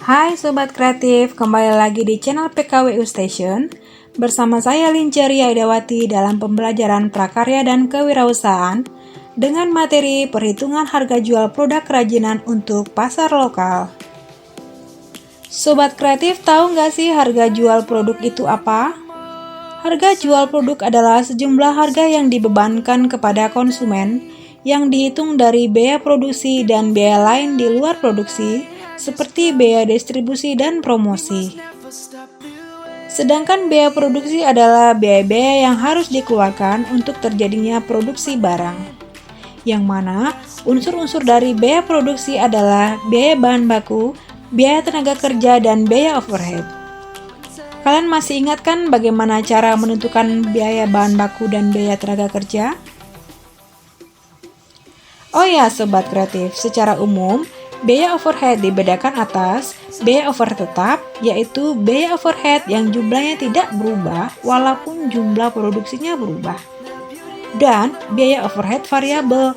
Hai Sobat Kreatif, kembali lagi di channel PKWU Station. Bersama saya Linceri Aidawati dalam pembelajaran prakarya dan kewirausahaan dengan materi perhitungan harga jual produk kerajinan untuk pasar lokal. Sobat Kreatif, tahu nggak sih harga jual produk itu apa? Harga jual produk adalah sejumlah harga yang dibebankan kepada konsumen yang dihitung dari biaya produksi dan biaya lain di luar produksi, seperti biaya distribusi dan promosi. Sedangkan biaya produksi adalah biaya-biaya yang harus dikeluarkan untuk terjadinya produksi barang, yang mana unsur-unsur dari biaya produksi adalah biaya bahan baku, biaya tenaga kerja, dan biaya overhead. Kalian masih ingat kan bagaimana cara menentukan biaya bahan baku dan biaya tenaga kerja? Oh ya Sobat Kreatif, secara umum, biaya overhead dibedakan atas biaya overhead tetap, yaitu biaya overhead yang jumlahnya tidak berubah walaupun jumlah produksinya berubah. Dan biaya overhead variabel,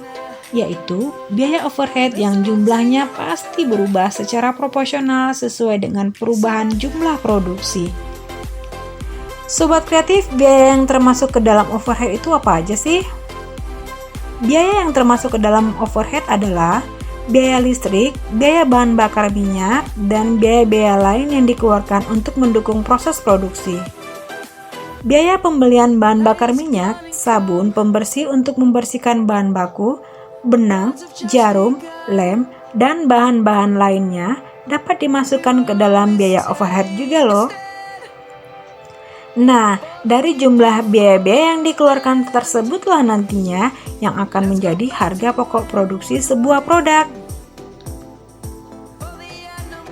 yaitu biaya overhead yang jumlahnya pasti berubah secara proporsional sesuai dengan perubahan jumlah produksi. Sobat Kreatif, biaya yang termasuk ke dalam overhead itu apa aja sih? Biaya yang termasuk ke dalam overhead adalah biaya listrik, biaya bahan bakar minyak, dan biaya-biaya lain yang dikeluarkan untuk mendukung proses produksi. Biaya pembelian bahan bakar minyak, sabun, pembersih untuk membersihkan bahan baku, benang, jarum, lem, dan bahan-bahan lainnya dapat dimasukkan ke dalam biaya overhead juga loh. Nah, dari jumlah biaya-biaya yang dikeluarkan tersebutlah nantinya yang akan menjadi harga pokok produksi sebuah produk.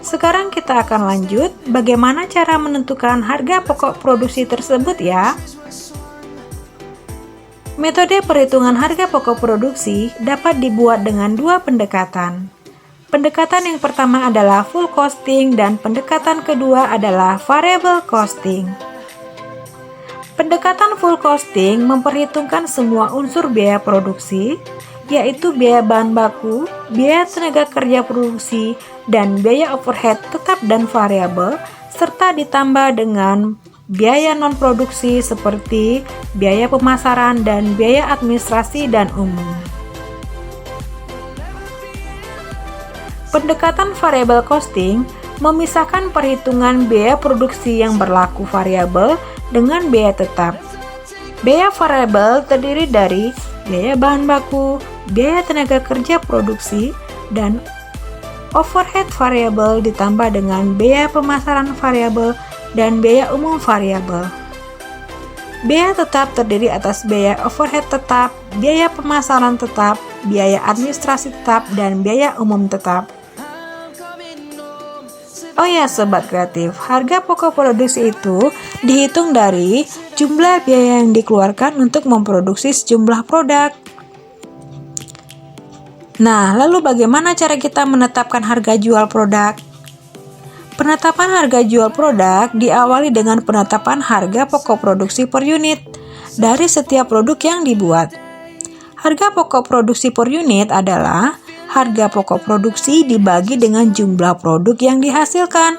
Sekarang kita akan lanjut bagaimana cara menentukan harga pokok produksi tersebut ya. Metode perhitungan harga pokok produksi dapat dibuat dengan dua pendekatan. Pendekatan yang pertama adalah full costing dan pendekatan kedua adalah variable costing. Pendekatan full costing memperhitungkan semua unsur biaya produksi, yaitu biaya bahan baku, biaya tenaga kerja produksi, dan biaya overhead tetap dan variabel, serta ditambah dengan biaya non-produksi seperti biaya pemasaran dan biaya administrasi dan umum. Pendekatan variable costing memisahkan perhitungan biaya produksi yang berlaku variabel dengan biaya tetap. Biaya variabel terdiri dari biaya bahan baku, biaya tenaga kerja produksi, dan overhead variabel ditambah dengan biaya pemasaran variabel dan biaya umum variabel. Biaya tetap terdiri atas biaya overhead tetap, biaya pemasaran tetap, biaya administrasi tetap, dan biaya umum tetap. Oh ya Sobat Kreatif, harga pokok produksi itu dihitung dari jumlah biaya yang dikeluarkan untuk memproduksi sejumlah produk. Nah, lalu bagaimana cara kita menetapkan harga jual produk? Penetapan harga jual produk diawali dengan penetapan harga pokok produksi per unit dari setiap produk yang dibuat. Harga pokok produksi per unit adalah harga pokok produksi dibagi dengan jumlah produk yang dihasilkan.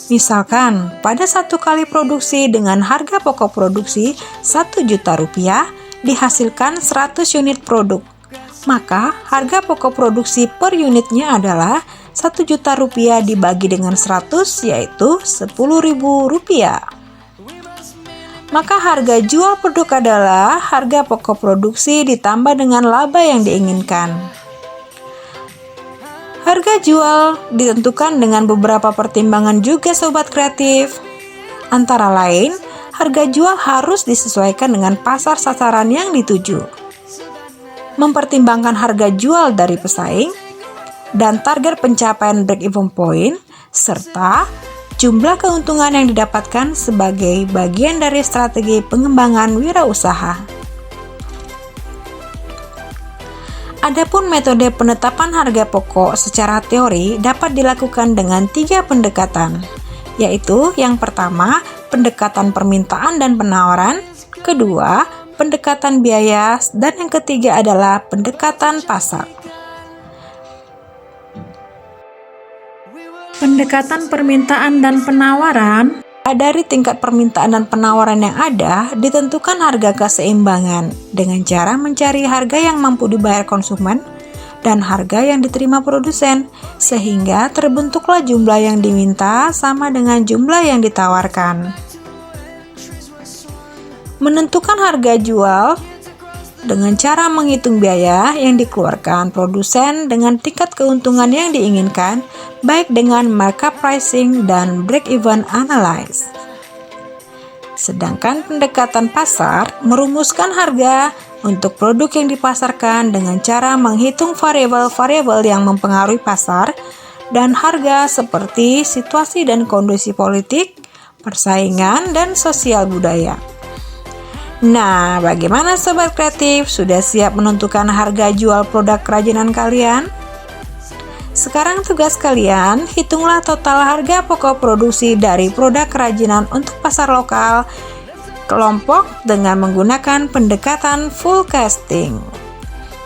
Misalkan, pada satu kali produksi dengan harga pokok produksi Rp1.000.000 dihasilkan 100 unit produk. Maka, harga pokok produksi per unitnya adalah Rp1.000.000 dibagi dengan 100, yaitu Rp10.000. Maka harga jual produk adalah harga pokok produksi ditambah dengan laba yang diinginkan. Harga jual ditentukan dengan beberapa pertimbangan juga Sobat Kreatif. Antara lain, harga jual harus disesuaikan dengan pasar sasaran yang dituju. Mempertimbangkan harga jual dari pesaing dan target pencapaian break-even point, serta jumlah keuntungan yang didapatkan sebagai bagian dari strategi pengembangan wirausaha. Adapun metode penetapan harga pokok secara teori dapat dilakukan dengan 3 pendekatan, yaitu yang pertama, pendekatan permintaan dan penawaran, kedua, pendekatan biaya, dan yang ketiga adalah pendekatan pasar. Pendekatan permintaan dan penawaran. Dari tingkat permintaan dan penawaran yang ada, ditentukan harga keseimbangan dengan cara mencari harga yang mampu dibayar konsumen dan harga yang diterima produsen, sehingga terbentuklah jumlah yang diminta sama dengan jumlah yang ditawarkan. Menentukan harga jual dengan cara menghitung biaya yang dikeluarkan produsen dengan tingkat keuntungan yang diinginkan, baik dengan markup pricing dan break-even analysis. Sedangkan pendekatan pasar merumuskan harga untuk produk yang dipasarkan dengan cara menghitung variabel-variabel yang mempengaruhi pasar dan harga seperti situasi dan kondisi politik, persaingan, dan sosial budaya. Nah, bagaimana Sobat Kreatif? Sudah siap menentukan harga jual produk kerajinan kalian? Sekarang tugas kalian, hitunglah total harga pokok produksi dari produk kerajinan untuk pasar lokal kelompok dengan menggunakan pendekatan full casting.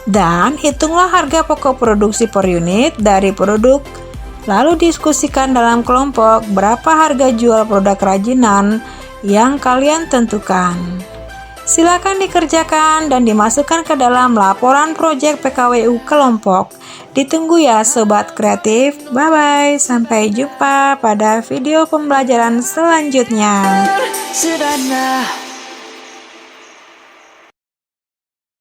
Dan hitunglah harga pokok produksi per unit dari produk, lalu diskusikan dalam kelompok berapa harga jual produk kerajinan yang kalian tentukan. Silakan dikerjakan dan dimasukkan ke dalam laporan proyek PKWU kelompok. Ditunggu ya Sobat Kreatif. Bye-bye. Sampai jumpa pada video pembelajaran selanjutnya.